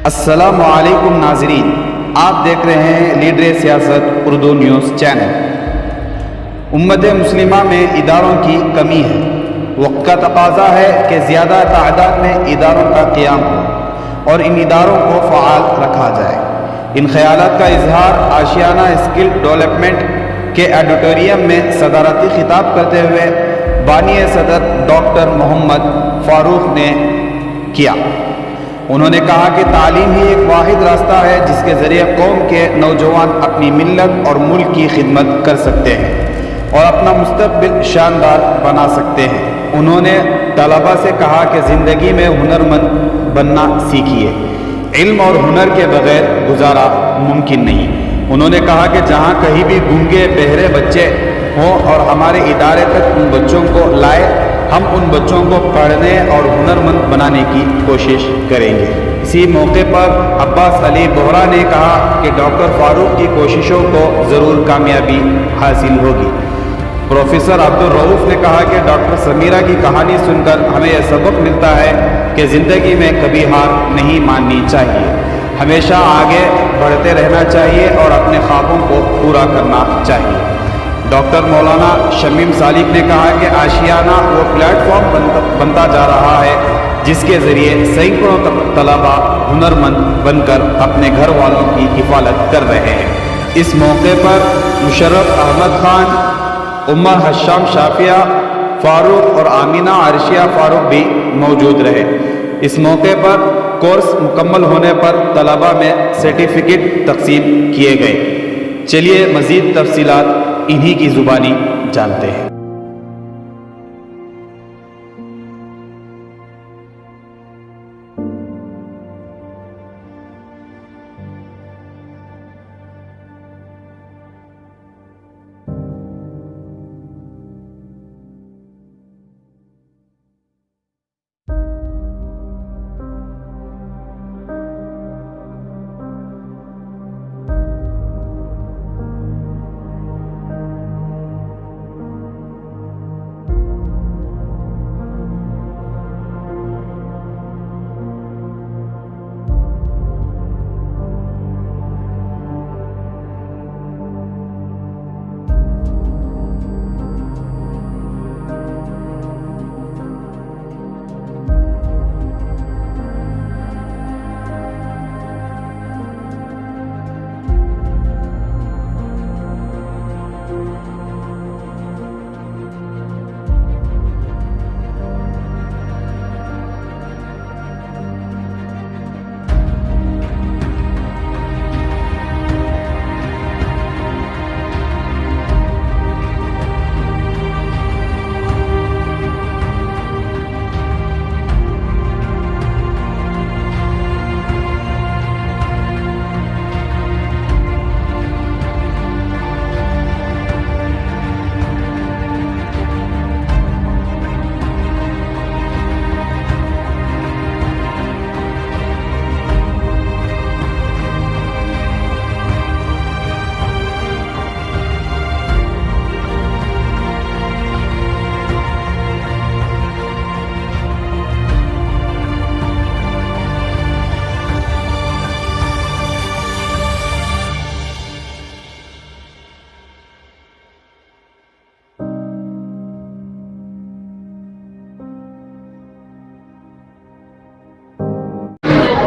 अस्सलामु अलैकुम नाज़रीन, आप देख रहे हैं लीडर सियासत उर्दू न्यूज़ चैनल। उम्मत मुस्लिमा में इदारों की कमी है। वक्त का तकाज़ा है कि ज़्यादा तादाद में इदारों का क़याम हो और इन इदारों को फ़आल रखा जाए। इन ख़यालात का इजहार आशियाना स्किल डेवलपमेंट के ऑडिटोरियम में सदारती खिताब करते हुए बानी सदर डॉक्टर मोहम्मद फ़ारूक ने किया। उन्होंने कहा कि तालीम ही एक वाहिद रास्ता है जिसके ज़रिए कौम के नौजवान अपनी मिल्लत और मुल्क की खिदमत कर सकते हैं और अपना मुस्तक़बिल शानदार बना सकते हैं। उन्होंने तलबा से कहा कि ज़िंदगी में हुनरमंद बनना सीखिए। इल्म और हुनर के बग़ैर गुजारा मुमकिन नहीं। उन्होंने कहा कि जहाँ कहीं भी गूंगे बहरे बच्चे हों और हमारे इदारे तक उन बच्चों को लाए, हम उन बच्चों को पढ़ने और हुनरमंद बनाने की कोशिश करेंगे। इसी मौके पर अब्बास अली बोहरा ने कहा कि डॉक्टर फ़ारूक की कोशिशों को ज़रूर कामयाबी हासिल होगी। प्रोफेसर अब्दुल रऊफ़ ने कहा कि डॉक्टर समीरा की कहानी सुनकर हमें यह सबक मिलता है कि ज़िंदगी में कभी हार नहीं माननी चाहिए, हमेशा आगे बढ़ते रहना चाहिए और अपने ख्वाबों को पूरा करना चाहिए। डॉक्टर मौलाना शमीम सालिक ने कहा कि आशियाना वो प्लेटफॉर्म बनता जा रहा है जिसके ज़रिए सैकड़ों तलबा हुनरमंद बनकर अपने घर वालों की हिफाजत कर रहे हैं। इस मौके पर मुशर्रफ अहमद ख़ान, उमर हशाम शाफिया फ़ारूक और आमीना आरशिया फ़ारूक भी मौजूद रहे। इस मौके पर कोर्स मुकम्मल होने पर तलबा में सर्टिफिकेट तकसीम किए गए। चलिए मज़ीद तफसीलात इन्हीं की ज़ुबानी जानते हैं।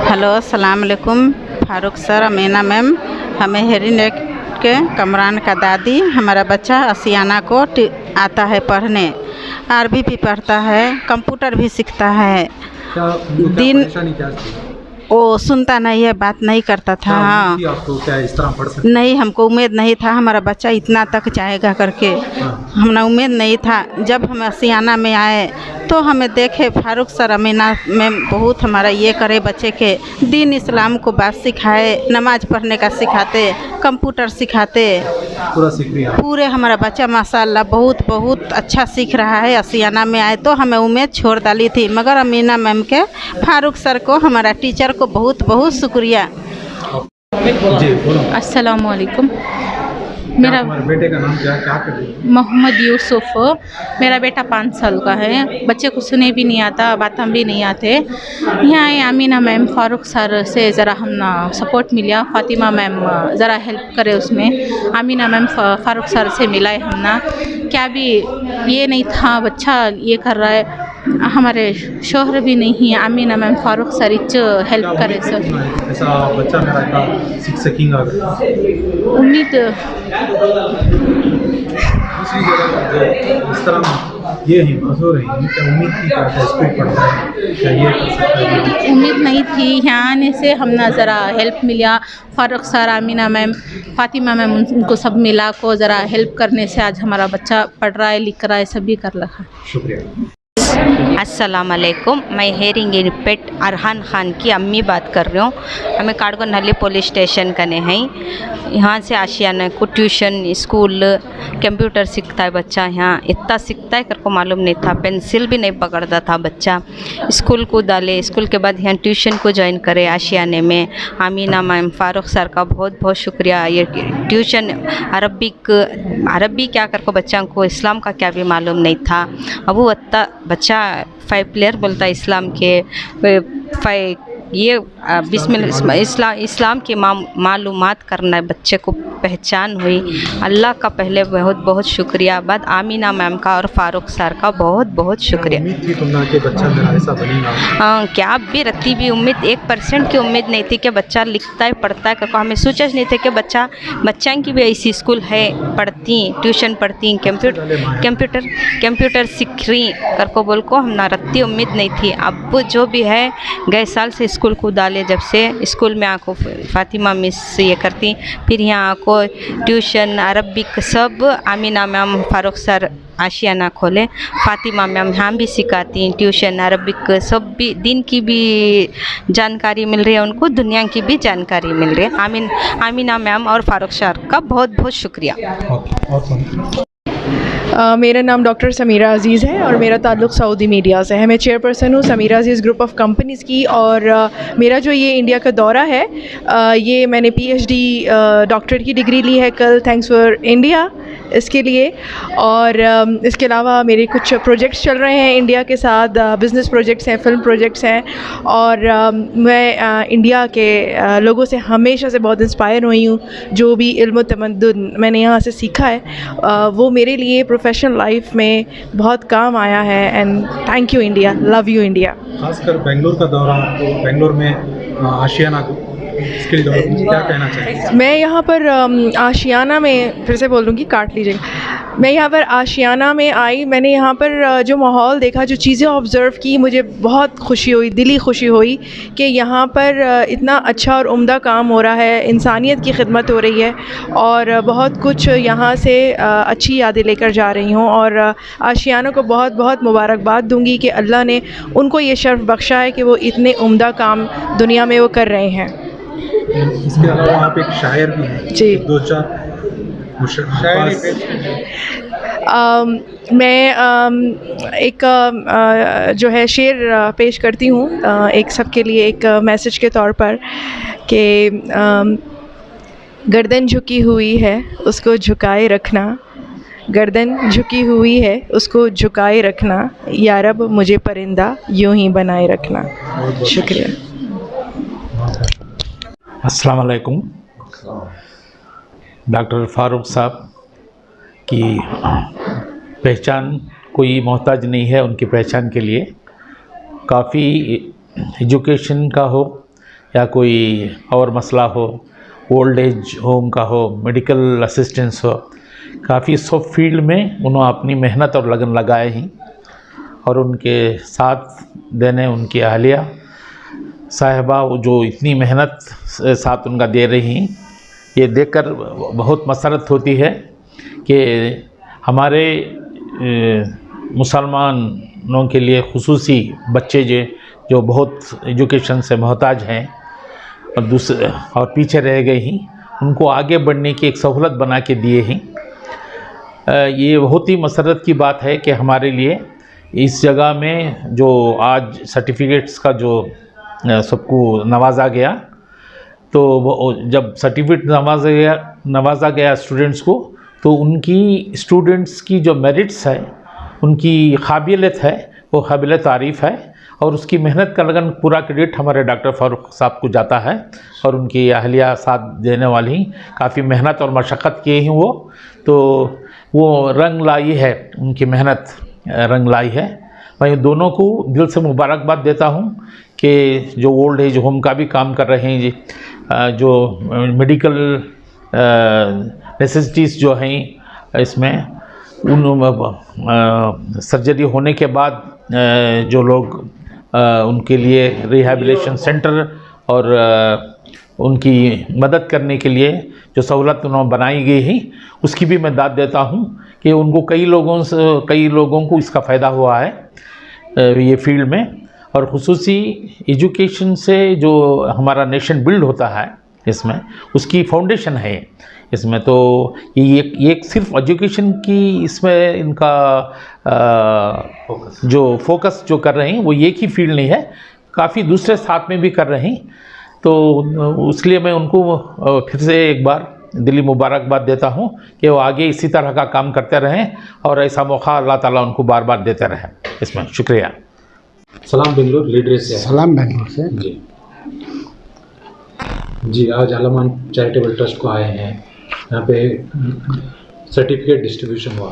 हेलो अस्सलाम वालेकुम फ़ारूक सर, अमीना मैम, हमें हेरी नेक के कमरान का दादी, हमारा बच्चा असियाना को आता है पढ़ने, अरबी भी पढ़ता है, कंप्यूटर भी सीखता है। दिन वो सुनता नहीं है, बात नहीं करता था। हाँ, आपको क्या इस तरह पढ़ सकते? नहीं, हमको उम्मीद नहीं था हमारा बच्चा इतना तक जाएगा करके। हमें उम्मीद नहीं था। जब हम असियाना में आए तो हमें देखे फ़ारूक सर अमीना में बहुत हमारा ये करे, बच्चे के दीन इस्लाम को बात सिखाए, नमाज़ पढ़ने का सिखाते, कंप्यूटर सिखाते, पूरा सीख लिया। पूरे हमारा बच्चा माशाअल्लाह बहुत बहुत अच्छा सीख रहा है। असियाना में आए तो हमें उम्मीद छोड़ डाली थी, मगर अमीना मैम के फ़ारूक सर को, हमारा टीचर को बहुत बहुत शुक्रिया। जी बोलो। अस्सलाम वालेकुम। मेरा तुम्हारे बेटे का नाम क्या कर रही है? मोहम्मद यूसुफ। मेरा बेटा 5 साल का है। बच्चे को सुने भी नहीं आता, बातें भी नहीं आते। यहाँ आए अमीना मैम फारूक सर से ज़रा हम ना सपोर्ट मिला। फ़ातिमा मैम ज़रा हेल्प करे उसमें। अमीना मैम फारूक सर से मिलाए हम ना। क्या भी ये नहीं था बच्चा ये कर रहा है, हमारे शोहर भी नहीं है। Amina ma'am Farooq sir etch help करे सर। ऐसा बच्चा मेरा का सीख सकेंगे अगर उम्मीद दूसरी जगह जो इस तरह ये ही मजदूर है, क्या उम्मीद थी क्या स्कूल पढ़ता है, क्या ये कर सकता है? उम्मीद नहीं थी। यहाँ आने से हम ना ज़रा हेल्प मिला। Farooq sir, Amina ma'am, Fatima ma'am उनको सब मिला को ज़रा हेल्प करने से आज हमारा बच्चा पढ़ रहा है, लिख रहा है, सभी कर रहा है। शुक्रिया। अस्सलाम वालेकुम। मैं हेरिंग पेट अरहान ख़ान की अम्मी बात कर रही हूँ। हमें काड़गो नली पुलिस स्टेशन कने हैं। यहाँ से आशियाना को ट्यूशन स्कूल कंप्यूटर सीखता है बच्चा। यहाँ इतना सीखता है करको मालूम नहीं था। पेंसिल भी नहीं पकड़ता था बच्चा। स्कूल को डाले, स्कूल के बाद यहाँ ट्यूशन को ज्वाइन करे आशियाने में। अमीना मैम फारूक सर का बहुत बहुत शुक्रिया। ये ट्यूशन अरबी क्या करको बच्चा को इस्लाम का क्या भी मालूम नहीं था। अब वो इतना बच्चा 5 प्लेयर बोलता है इस्लाम के 5 ये बिस्मिल्लाह इस्लाम की मालूमात करना है बच्चे को पहचान हुई। अल्लाह का पहले बहुत बहुत शुक्रिया, बाद आमीना मैम का और फारूक सर का बहुत बहुत शुक्रिया। उम्मीद थी तुमने कि बच्चा मेरा ऐसा बनेगा? हाँ, क्या भी रत्ती भी उम्मीद 1% की उम्मीद नहीं थी कि बच्चा लिखता है पढ़ता है करको। हमें सोचा नहीं थे कि बच्चा की भी ऐसी स्कूल है, पढ़ती ट्यूशन पढ़ती कंप्यूटर सीख रही करको बोल को हम ना रत्ती उम्मीद नहीं थी। अब जो भी है गए साल से स्कूल को डाले, जब से स्कूल में आको फ़ातिमा मिस ये करती, फिर यहाँ आको ट्यूशन अरबिक सब आमीना मैम फारूक सर आशियाना खोले। फ़ातिमा मैम यहाँ भी सिखाती ट्यूशन अरबिक सब भी दिन की भी जानकारी मिल रही है उनको, दुनिया की भी जानकारी मिल रही है। आमीना मैम और फारूक सर का बहुत बहुत शुक्रिया। मेरा नाम डॉक्टर समीरा अज़ीज़ है और मेरा ताल्लुक़ सऊदी मीडिया से है। मैं चेयरपर्सन हूँ समीरा अज़ीज़ ग्रुप ऑफ कंपनीज़ की। और मेरा जो ये इंडिया का दौरा है, ये मैंने PhD डॉक्टरेट की डिग्री ली है कल, थैंक्स फॉर इंडिया इसके लिए। और इसके अलावा मेरे कुछ प्रोजेक्ट्स चल रहे हैं इंडिया के साथ, बिज़नेस प्रोजेक्ट्स हैं, फिल्म प्रोजेक्ट्स हैं। और मैं इंडिया के लोगों से हमेशा से बहुत इंस्पायर हुई हूँ। जो भी इल्म तमद्दुन मैंने यहाँ से सीखा है वो मेरे लिए प्रोफेशनल लाइफ में बहुत काम आया है। And thank you India, love you India. खासकर बेंगलोर का दौरा, आपको बेंगलोर में आशियाना को इसके लिए क्या कहना चाहिए? मैं यहाँ पर आशियाना में फिर से बोलूँगी, काट लीजिएगा। मैं यहाँ पर आशियाना में आई, मैंने यहाँ पर जो माहौल देखा, जो चीज़ें ऑब्ज़र्व की, मुझे बहुत खुशी हुई, दिली खुशी हुई कि यहाँ पर इतना अच्छा और उम्दा काम हो रहा है, इंसानियत की खिदमत हो रही है और बहुत कुछ यहाँ से अच्छी यादें लेकर जा रही हूँ। और आशियाना को बहुत बहुत मुबारकबाद दूँगी कि अल्लाह ने उनको ये शर्फ बख्शा है कि वो इतने उम्दा काम दुनिया में वो कर रहे हैं। इसके अलावा आप एक शायर भी हैं जी। 2-4 मैं एक जो है शेर पेश करती हूँ एक सबके लिए, एक मैसेज के तौर पर कि गर्दन झुकी हुई है उसको झुकाए रखना, गर्दन झुकी हुई है उसको झुकाए रखना, या रब मुझे परिंदा यूं ही बनाए रखना। शुक्रिया। अस्सलाम वालेकुम। डॉक्टर फारूक साहब की पहचान कोई मोहताज नहीं है उनकी पहचान के लिए। काफ़ी एजुकेशन का हो या कोई और मसला हो, ओल्ड एज होम का हो, मेडिकल असिस्टेंस हो, काफ़ी सब फील्ड में उन्होंने अपनी मेहनत और लगन लगाए हैं। और उनके साथ देने उनकी अहलिया साहिबा जो इतनी मेहनत साथ उनका दे रही हैं, ये देखकर बहुत मसरत होती है कि हमारे मुसलमानों के लिए खुसूसी बच्चे जो बहुत एजुकेशन से मोहताज हैं और दूसरे और पीछे रह गए हैं, उनको आगे बढ़ने की एक सहूलत बना के दिए हैं। ये बहुत ही मसरत की बात है कि हमारे लिए इस जगह में जो आज सर्टिफिकेट्स का जो सबको नवाजा गया, तो वो जब सर्टिफिकेट नवाजा गया स्टूडेंट्स को, तो उनकी स्टूडेंट्स की जो मेरिट्स है, उनकी काबिलियत है, वो काबिल तारीफ़ है। और उसकी मेहनत का लगन पूरा क्रेडिट हमारे डॉक्टर फ़ारूक साहब को जाता है, और उनकी अहलिया साथ देने वाली काफ़ी मेहनत और मशक्क़त किए हैं तो वो रंग लाई है, उनकी मेहनत रंग लाई है। मैं दोनों को दिल से मुबारकबाद देता हूँ कि जो ओल्ड एज होम का भी काम कर रहे हैं जी, जो मेडिकल नेसेसिटीज़ जो हैं इसमें, उन सर्जरी होने के बाद जो लोग उनके लिए रिहैबिलिटेशन सेंटर और उनकी मदद करने के लिए जो सहूलत उन्होंने बनाई गई है, उसकी भी मैं दाद देता हूँ कि उनको कई लोगों को इसका फ़ायदा हुआ है ये फील्ड में। और खुसूसी एजुकेशन से जो हमारा नेशन बिल्ड होता है इसमें, उसकी फाउंडेशन है इसमें। तो ये सिर्फ एजुकेशन की इसमें इनका जो फोकस जो कर रहे हैं वो एक ही फील्ड नहीं है, काफ़ी दूसरे साथ में भी कर रहे हैं। तो उसके लिए मैं उनको फिर से एक बार दिली मुबारकबाद देता हूँ कि वो आगे इसी तरह का काम करते रहें और ऐसा मौका अल्लाह ताला उनको बार बार देते रहें। इसमें शुक्रिया। सलाम बेंगलुरु, लीडर से सलाम बेंगलुरु से जी। आज आलमान चैरिटेबल ट्रस्ट को आए हैं, यहाँ पे सर्टिफिकेट डिस्ट्रीब्यूशन हुआ,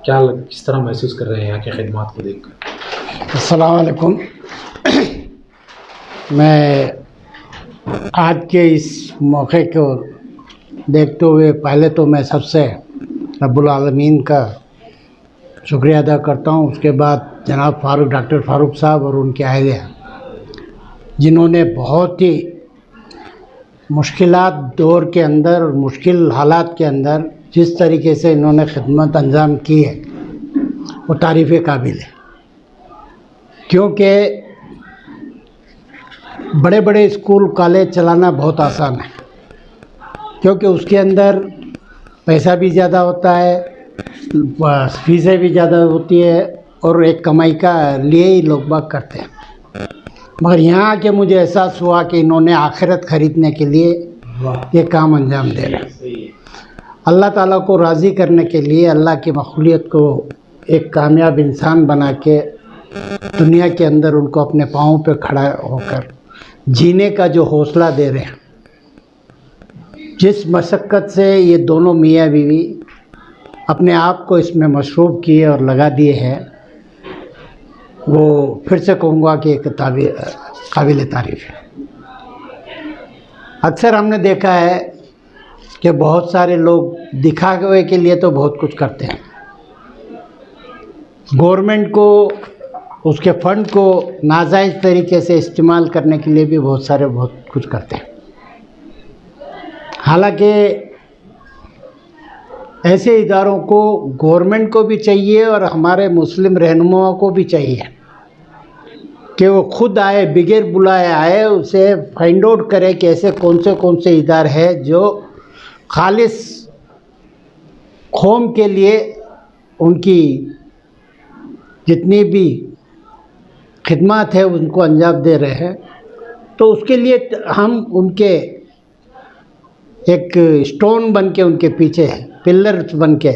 किस तरह महसूस कर रहे हैं यहाँ की खिदमत को देखकर? अस्सलाम वालेकुम। मैं आज के इस मौके को देखते हुए पहले तो मैं सबसे रब्बुल आलमीन का शुक्रिया अदा करता हूँ। उसके बाद जनाब डॉक्टर फ़ारूक साहब और उनके अहलिया, जिन्होंने बहुत ही मुश्किलात दौर के अंदर और मुश्किल हालात के अंदर जिस तरीके से इन्होंने खिदमत अंजाम की है, वो तारीफ़ काबिल है। क्योंकि बड़े बड़े स्कूल कॉलेज चलाना बहुत आसान है, क्योंकि उसके अंदर पैसा भी ज़्यादा होता है, फीसें भी ज़्यादा होती है, और एक कमाई का लिए ही लोग बाग करते हैं। मगर यहाँ आके मुझे एहसास हुआ कि इन्होंने आखिरत ख़रीदने के लिए ये काम अंजाम दे रहे हैं। अल्लाह ताला को राज़ी करने के लिए, अल्लाह की मखलूक़ को एक कामयाब इंसान बना के दुनिया के अंदर उनको अपने पाँव पे खड़ा होकर जीने का जो हौसला दे रहे हैं। जिस मशक्क़त से ये दोनों मियाँ बीवी अपने आप को इसमें मशरूफ़ किए और लगा दिए हैं, वो फिर से कहूँगा कि एक काबिल तारीफ़ है। अक्सर हमने देखा है कि बहुत सारे लोग दिखावे के लिए तो बहुत कुछ करते हैं, गवर्नमेंट को, उसके फ़ंड को नाजायज़ तरीके से इस्तेमाल करने के लिए भी बहुत कुछ करते हैं। हालांकि ऐसे इदारों को गवर्नमेंट को भी चाहिए और हमारे मुस्लिम रहनुमाओं को भी चाहिए कि वो खुद आए, बगैर बुलाए आए, उसे फाइंड आउट करे कि ऐसे कौन से इदारे हैं जो खालिस कौम के लिए उनकी जितनी भी खिदमत है उनको अंजाम दे रहे हैं। तो उसके लिए हम उनके एक स्टोन बन के उनके पीछे है, पिलर्स बन के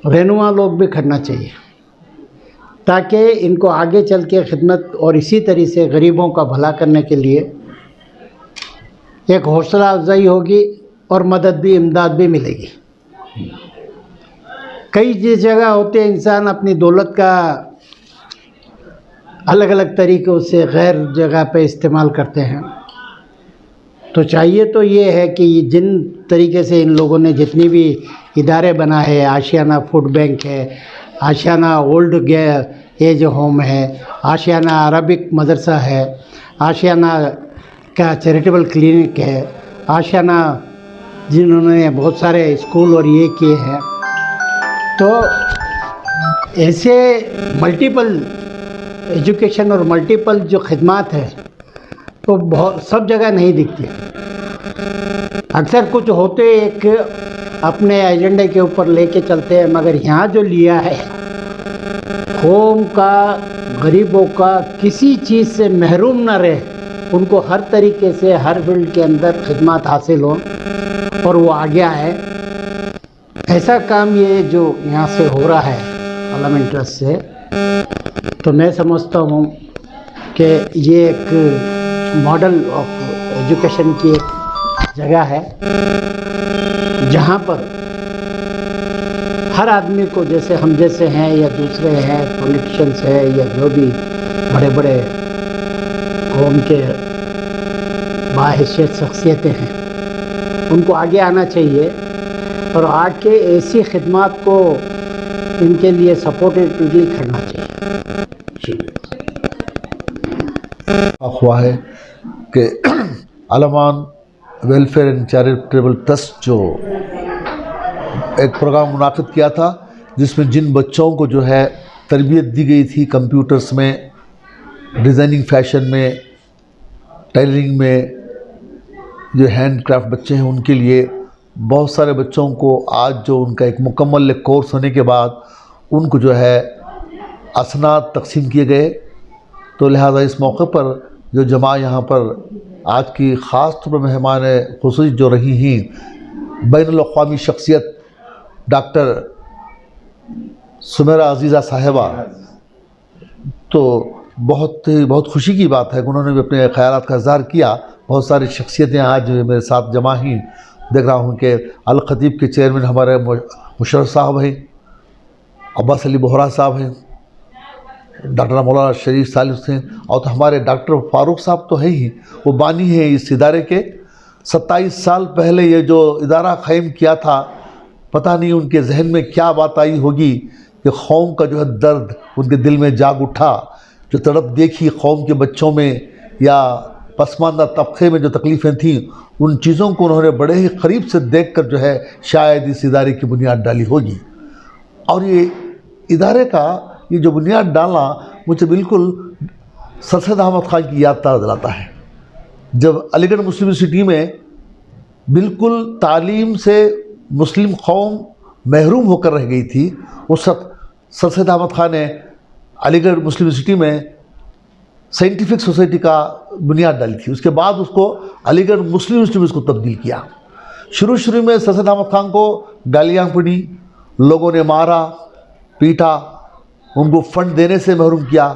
रहनुमा लोग भी खड़ना चाहिए, ताकि इनको आगे चल के खिदमत और इसी तरह से गरीबों का भला करने के लिए एक हौसला अफजाई होगी और मदद भी, इमदाद भी मिलेगी। कई जगह होते हैं इंसान अपनी दौलत का अलग अलग तरीक़ों से गैर जगह पे इस्तेमाल करते हैं। तो चाहिए तो ये है कि जिन तरीके से इन लोगों ने जितनी भी इदारे बनाए हैं, आशियाना फूड बैंक है, आशियाना ओल्ड एज होम है, आशियाना अरबिक मदरसा है, आशियाना का चैरिटेबल क्लिनिक है, आशियाना जिन्होंने बहुत सारे स्कूल और ये किए हैं। तो ऐसे मल्टीपल एजुकेशन और मल्टीपल जो खिदमत है तो बहुत सब जगह नहीं दिखती। अक्सर कुछ होते एक अपने एजेंडे के ऊपर लेके चलते हैं, मगर यहाँ जो लिया है कौम का, गरीबों का किसी चीज़ से महरूम ना रहे, उनको हर तरीके से हर फील्ड के अंदर खिदमत हासिल हो और वो आगे आए। ऐसा काम ये जो यहाँ से हो रहा है अलम ट्रस्ट से, तो मैं समझता हूँ कि ये एक मॉडल ऑफ एजुकेशन की एक जगह है जहाँ पर हर आदमी को, जैसे हम जैसे हैं या दूसरे हैं, पॉलिटिशियंस हैं या जो भी बड़े बड़े कौम के बाहैसियत शख्सियतें हैं, उनको आगे आना चाहिए और आके ऐसी खिदमत को इनके लिए सपोर्टिवली करना चाहिए। हुआ है कि अलमान वेलफेयर एंड चैरिटेबल ट्रस्ट जो एक प्रोग्राम मुनाकिद किया था, जिसमें जिन बच्चों को जो है तरबियत दी गई थी कंप्यूटर्स में, डिज़ाइनिंग फैशन में, टेलरिंग में, जो हैंडक्राफ्ट बच्चे हैं उनके लिए बहुत सारे बच्चों को आज जो उनका एक मुकम्मल कोर्स होने के बाद उनको जो है असनाद तकसीम किए गए। तो लिहाजा इस मौके पर जो जमा यहाँ पर आज की ख़ास तौर पर मेहमान खुसूसी जो रही हैं बैनुल अक़वामी शख्सियत डॉक्टर सुमेरा अज़ीज़ा साहिबा, तो बहुत खुशी की बात है कि उन्होंने भी अपने ख़यालात का इज़हार किया। बहुत सारी शख्सियतें आज मेरे साथ जमा ही देख रहा हूँ कि अल ख़तीब के चेयरमैन हमारे मुशर्रफ साहब हैं, अब्बास अली बोहरा साहब हैं, डॉक्टर मौलाना शरीफ सालिस हैं, और तो हमारे डॉक्टर फ़ारूक साहब तो हैं ही, वो बानी हैं इस इदारे के। 27 साल पहले ये जो इदारा क़ायम किया था, पता नहीं उनके जहन में क्या बात आई होगी कि कौम का जो है दर्द उनके दिल में जाग उठा, जो तड़प देखी कौम के बच्चों में या पसमानदा तबके में जो तकलीफ़ें थीं, उन चीज़ों को उन्होंने बड़े ही करीब से देखकर जो है शायद इस इदारे की बुनियाद डाली होगी। और ये इदारे का ये जो बुनियाद डाला मुझे बिल्कुल सर सैयद अहमद ख़ान की याद ताज़ा दिलाता है। जब अलीगढ़ मुस्लिम यूनिवर्सिटी में बिल्कुल तालीम से मुस्लिम कौम महरूम होकर रह गई थी, उस वक्त सर सैयद अहमद ख़ान ने अलीगढ़ मुस्लिम यूनिवर्सिटी में साइंटिफिक सोसाइटी का बुनियाद डाली थी। उसके बाद उसको अलीगढ़ मुस्लिम यूनिवर्सिटी में उसको तब्दील किया। शुरू में सर सैयद अहमद ख़ान को गालियाँ पड़ी, लोगों ने मारा पीटा, उनको फ़ंड देने से महरूम किया,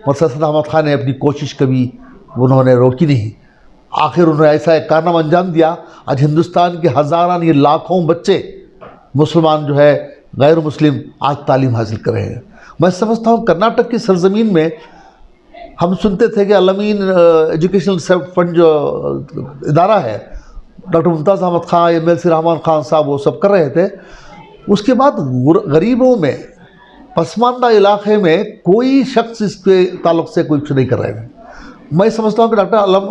और सर सैयद अहमद ख़ान ने अपनी कोशिश कभी उन्होंने रोकी नहीं। आखिर उन्होंने ऐसा एक कारनामा अंजाम दिया, आज हिंदुस्तान के हज़ारान ये लाखों बच्चे मुसलमान जो है गैर मुस्लिम आज तालीम हासिल कर रहे हैं। मैं समझता हूँ कर्नाटक की सरज़मीन में हम सुनते थे कि अलमीन एजुकेशनल फंड जो इदारा है, डॉक्टर मुमताज़ अहमद ख़ान, MLC रहमान ख़ान साहब वो सब कर रहे थे। उसके बाद गरीबों में, पसमानदा इलाक़े में कोई शख्स इसके ताल्लुक़ से कुछ नहीं कर रहे थे। मैं समझता हूँ कि डॉक्टर अलम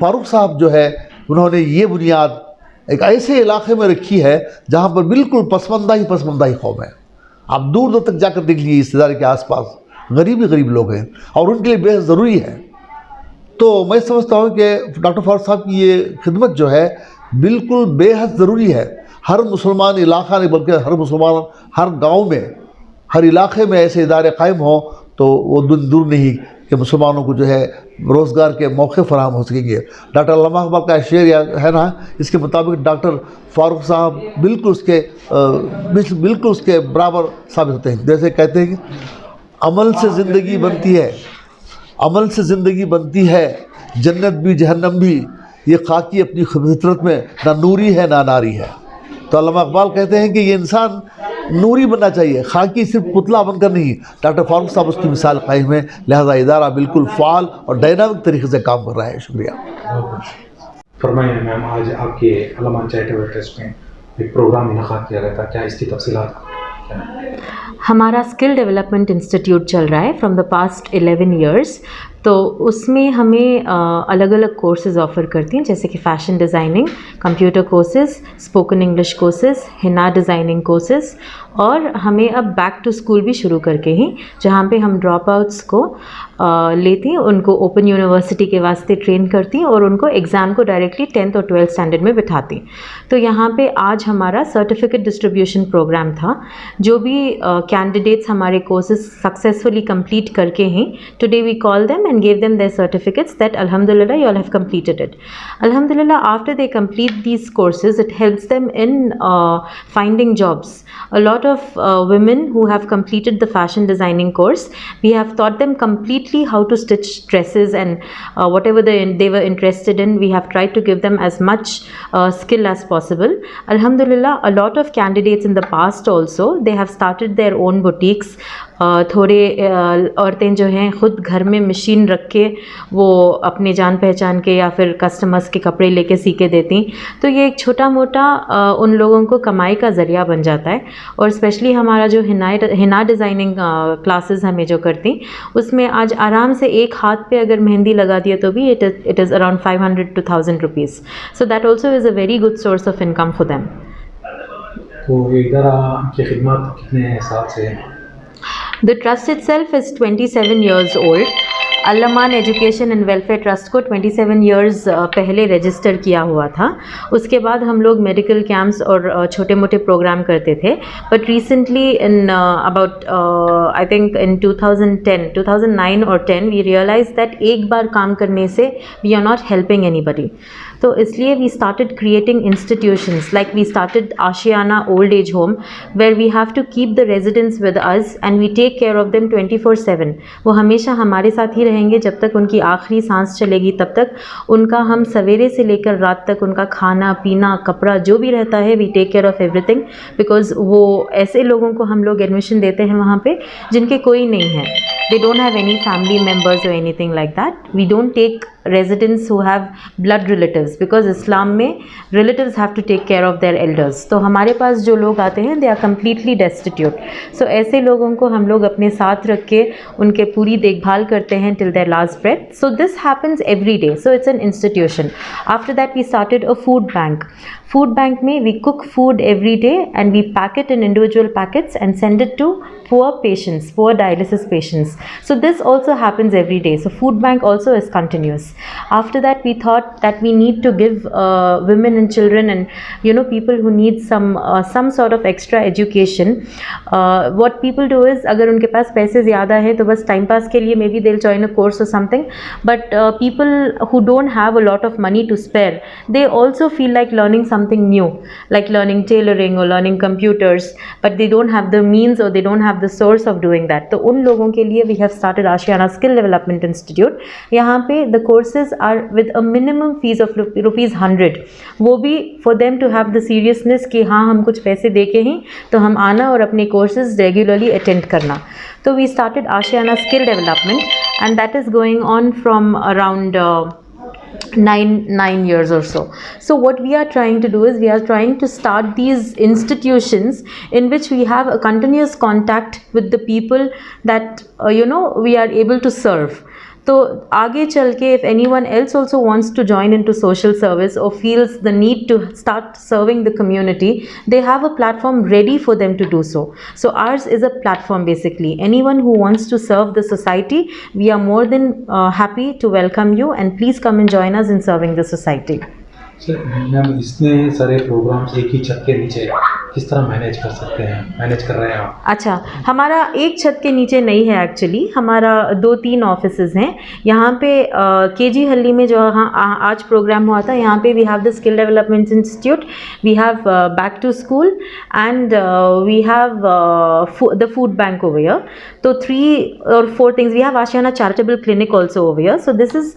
फ़ारूक साहब जो है उन्होंने ये बुनियाद एक ऐसे इलाक़े में रखी है जहाँ पर बिल्कुल पसमानदा ही कौम है। आप दूर दूर तक जाकर देख लीजिए इस इदारे के आसपास गरीब लोग हैं और उनके लिए बेहद ज़रूरी है। तो मैं समझता हूँ कि डॉक्टर फ़ारूक साहब की ये खिदमत जो है बिल्कुल बेहद ज़रूरी है। हर मुसलमान इलाक़ा नहीं बल्कि हर मुसलमान हर गाँव में, हर इलाक़े में ऐसे इदारे कायम हों तो वो दूर नहीं कि मुसलमानों को जो है रोज़गार के मौके फराहम हो सकेंगे। डॉक्टर अल्लामा इकबाल का शेर है ना, इसके मुताबिक डॉक्टर फ़ारूक साहब बिल्कुल उसके बराबर साबित होते हैं। जैसे कहते हैं कि अमल से ज़िंदगी बनती है, अमल से ज़िंदगी बनती है, जन्नत भी जहन्नम भी, ये खाकी अपनी फितरत में ना नूरी है ना नारी है। तो अल्लामा इकबाल कहते हैं कि ये इंसान नूरी बनना चाहिए, खाकी सिर्फ पुतला बनकर नहीं। डॉक्टर फ़ारूक साहब उसकी मिसाल कायम है, लिहाजा इदारा बिल्कुल फ़ाल और डायनामिक तरीके से काम कर रहा है। शुक्रिया। फरमाइए मैम, आज आपके अलमान चैरिटेबल ट्रस्ट में एक प्रोग्राम इनक़ाद किया गया था, क्या इसकी तफसीलात? हमारा स्किल डेवलपमेंट इंस्टीट्यूट चल रहा है फ्रॉम द पास्ट 11 ईयर्स। तो उसमें हमें अलग अलग कोर्सेज़ ऑफ़र करती हैं, जैसे कि fashion designing, computer courses, spoken English courses, Hina designing courses, और हमें अब बैक टू स्कूल भी शुरू करके ही, जहाँ पे हम ड्रॉप आउट्स को लेती हैं, उनको ओपन यूनिवर्सिटी के वास्ते ट्रेन करती हैं और उनको एग्ज़ाम को डायरेक्टली 10th और 12th स्टैंडर्ड में बिठाती हैं। तो यहाँ पे आज हमारा सर्टिफिकेट डिस्ट्रीब्यूशन प्रोग्राम था। जो भी कैंडिडेट्स हमारे कोर्सेज सक्सेसफुली कंप्लीट करके हैं, today we call them and gave them their certificates that Alhamdulillah you all have completed it. Alhamdulillah, after they complete these courses, it helps them in finding jobs. A lot of women who have completed the fashion designing course, we have taught them completely how to stitch dresses and whatever they were interested in. We have tried to give them as much skill as possible. Alhamdulillah, a lot of candidates in the past also, they have started their own boutiques. थोड़े औरतें जो हैं ख़ुद घर में machine रख के वो अपने जान पहचान के या फिर कस्टमर्स के कपड़े लेके सी के देती, तो ये एक छोटा मोटा उन लोगों को कमाई का ज़रिया बन जाता है. और स्पेशली हमारा जो हिना डिज़ाइनिंग क्लासेस हमें जो करती, उसमें आज आराम से एक हाथ पे अगर मेहंदी लगा दिया तो भी it is around 500 to 1000 rupees. So that also is a very good source of income for them. तो ये इदारा की खिदमत कितने साल से है? The trust itself is 27 years old. Al Aman education and welfare trust को 27 इयर्स पहले रजिस्टर किया हुआ था. उसके बाद हम लोग मेडिकल कैंप्स और छोटे मोटे प्रोग्राम करते थे. But recently in about I think in 2009 और 10 वी रियलाइज दैट एक बार काम करने से we are not helping anybody. तो इसलिए we started creating institutions like we started Ashiana old age home where we have to keep the residents with us and we take care of them 24/7. वो हमेशा हमारे साथ ही रहेंगे जब तक उनकी आखिरी सांस चलेगी, तब तक उनका हम सवेरे से लेकर रात तक उनका खाना पीना कपड़ा जो भी रहता है we take care of everything. Because वो ऐसे लोगों को हम लोग एडमिशन देते हैं वहाँ पे जिनके कोई नहीं है, they don't have any family members और anything like that. We don't take residents who have blood relatives because Islam में relatives have to take care of their elders. तो हमारे पास जो लोग आते हैं they are completely destitute. So ऐसे लोगों को हम लोग अपने साथ रख के उनके पूरी देखभाल करते हैं till their last breath. So this happens every day. So it's an institution. After that we started a food bank. Food bank में we cook food every day and we pack it in individual packets and send it to poor patients, poor dialysis patients. So this also happens every day. So food bank also is continuous. After that we thought that we need to give women and children and people who need some sort of extra education. What people do is अगर उनके पास पैसे ज़्यादा है तो बस time pass के लिए maybe they'll join a course or something. But people who don't have a lot of money to spare, they also feel like learning something new, like learning tailoring or learning computers, but they don't have the means or they don't have the source of doing that. तो उन लोगों के लिए we have started Ashiana Skill Development Institute. यहाँ पे the courses are with a minimum fees of rupees 100. वो भी for them to have the seriousness कि हाँ हम कुछ पैसे दे के ही तो हम आना और अपने courses regularly attend करना. तो we started Ashiana Skill Development and that is going on from around 9 years or so. So what we are trying to do is we are trying to start these institutions in which we have a continuous contact with the people that we are able to serve. तो आगे चल के if anyone else also wants to join into social service or feels the need to start serving the community, they have a platform ready for them to do so. So ours is a platform basically. Anyone who wants to serve the society, we are more than happy to welcome you and please come and join us in serving the society. Sir ma'am इतने सारे programmes एक ही छत के नीचे किस तरह manage कर सकते हैं, मैनेज कर रहे हैं आप? अच्छा, हमारा एक छत के नीचे नहीं है एक्चुअली, हमारा 2-3 ऑफिसेज हैं. यहाँ पे केजी हल्ली में जो आज प्रोग्राम हुआ था, यहाँ पे we have the skill development institute, we have back to school and we have the food bank over here. तो 3 or 4 things. We have Ashiana charitable clinic also over here. So this is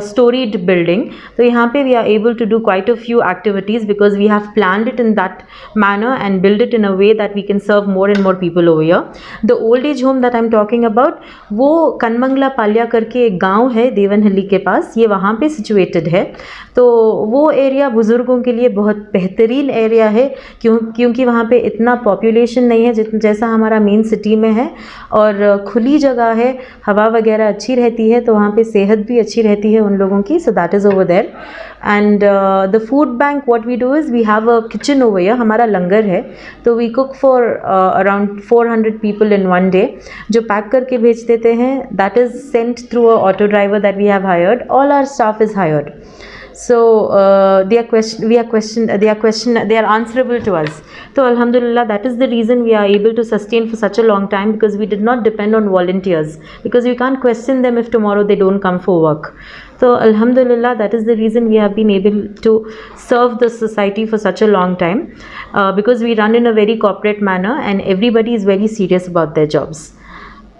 storied building. तो यहाँ पे we are able to do quite a few activities because we have planned it in that manner and build it in a way that we can serve more and more people over here. The old age home that I'm talking about, वो कनमंगला पालिया करके एक गांव है देवनहल्ली के पास, ये वहाँ पे situated है. तो वो एरिया बुज़ुर्गों के लिए बहुत बेहतरीन एरिया है क्योंकि वहाँ पे इतना पॉपुलेशन नहीं है जैसा हमारा मेन सिटी में है और खुली जगह है, हवा वगैरह अच्छी रहती है, तो वहाँ पे सेहत भी अच्छी रहती है उन लोगों की. So that is over there. And the food bank what we do is we have a kitchen over here. हमारा लंगर है तो we cook for around 400 people in one day. जो पैक करके भेज देते हैं that is sent through a auto driver that we have hired. All our staff is hired. So they are answerable to us. So alhamdulillah, that is the reason we are able to sustain for such a long time, because we did not depend on volunteers, because we can't question them if tomorrow they don't come for work. So alhamdulillah, that is the reason we have been able to serve the society for such a long time, because we run in a very corporate manner and everybody is very serious about their jobs.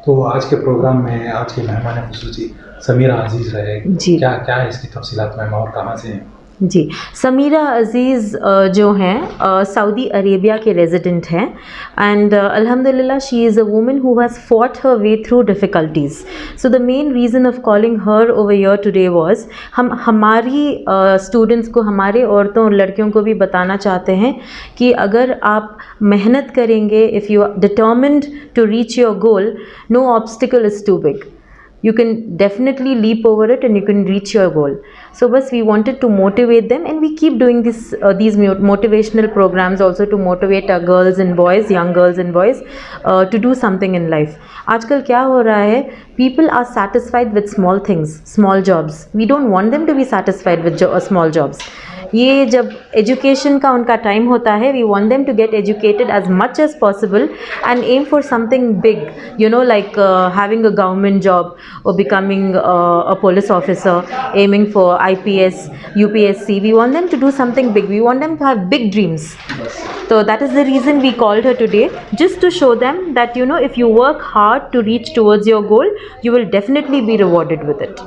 तो आज के programme में आज के मेहमान खुसूसी समीरा अजीज़ रहे जी। क्या है इसकी तफसीलात मैम और कहाँ से हैं? जी, समीरा अज़ीज़ जो हैं सऊदी अरेबिया के रेजिडेंट हैं, एंड अल्हम्दुलिल्लाह she is a woman who has fought her way through difficulties. So the main reason of calling her over here today was, हम हमारी स्टूडेंट्स को, हमारे औरतों और लड़कियों को भी बताना चाहते हैं कि अगर आप मेहनत करेंगे, if you are determined to reach your goal, no obstacle is too big. You can definitely leap over it and you can reach your goal. So bas we wanted to motivate them, and we keep doing these motivational programs also to motivate our girls and boys, young girls and boys, to do something in life. आजकल क्या हो रहा है, people are satisfied with small things, small jobs. We don't want them to be satisfied with small jobs. ये जब education का उनका time होता है, we want them to get educated as much as possible and aim for something big, you know, like having a government job और becoming a police officer, aiming for IPS, UPSC. We want them to do something big, we want them to have big dreams. So that is the reason we called her today, just to show them that, you know, if you work hard to reach towards your goal, you will definitely be rewarded with it.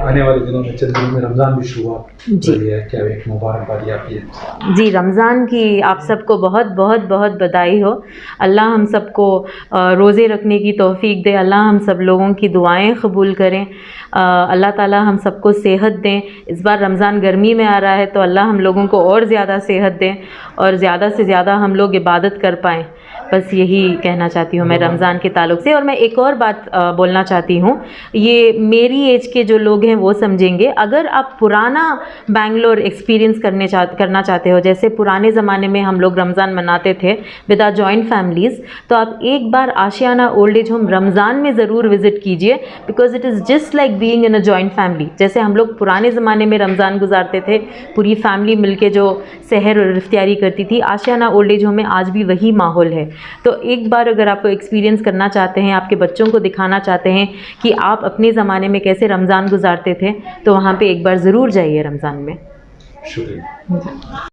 आने वाले दिनों में चंद दिनों में रमज़ान भी शुरुआत हो रही है, क्या एक मुबारकबाद आपकी है? जी, रमज़ान की आप सबको बहुत बहुत बहुत बधाई हो. अल्लाह हम सबको रोज़े रखने की तौफीक दे, अल्लाह हम सब लोगों की दुआएं कबूल करें, अल्लाह ताला हम सबको सेहत दें. इस बार रमज़ान गर्मी में आ रहा है, तो अल्लाह हम लोगों को और ज़्यादा सेहत दें और ज़्यादा से ज़्यादा हम लोग इबादत कर पाएँ. बस यही कहना चाहती हूँ मैं रमज़ान के ताल्लुक़ से. और मैं एक और बात बोलना चाहती हूँ, ये मेरी एज के जो लोग हैं वो समझेंगे. अगर आप पुराना बेंगलोर एक्सपीरियंस करना चाहते हो, जैसे पुराने ज़माने में हम लोग रमज़ान मनाते थे विद आवर जॉइंट फैमिलीज़, तो आप एक बार आशियाना ओल्ड एज होम रमज़ान में ज़रूर विज़िट कीजिए, because it is just like being in a joint family. जैसे हम लोग पुराने ज़माने में रमज़ान गुजारते थे, पूरी फैमिली मिलके जो सहर और इफ्तियारी करती थी, आशियाना ओल्ड एज होम में आज भी वही माहौल है. तो एक बार अगर आप एक्सपीरियंस करना चाहते हैं, आपके बच्चों को दिखाना चाहते हैं कि आप अपने ज़माने में कैसे रमज़ान गुजारते थे, तो वहाँ पे एक बार ज़रूर जाइए रमज़ान में. शुक्रिया.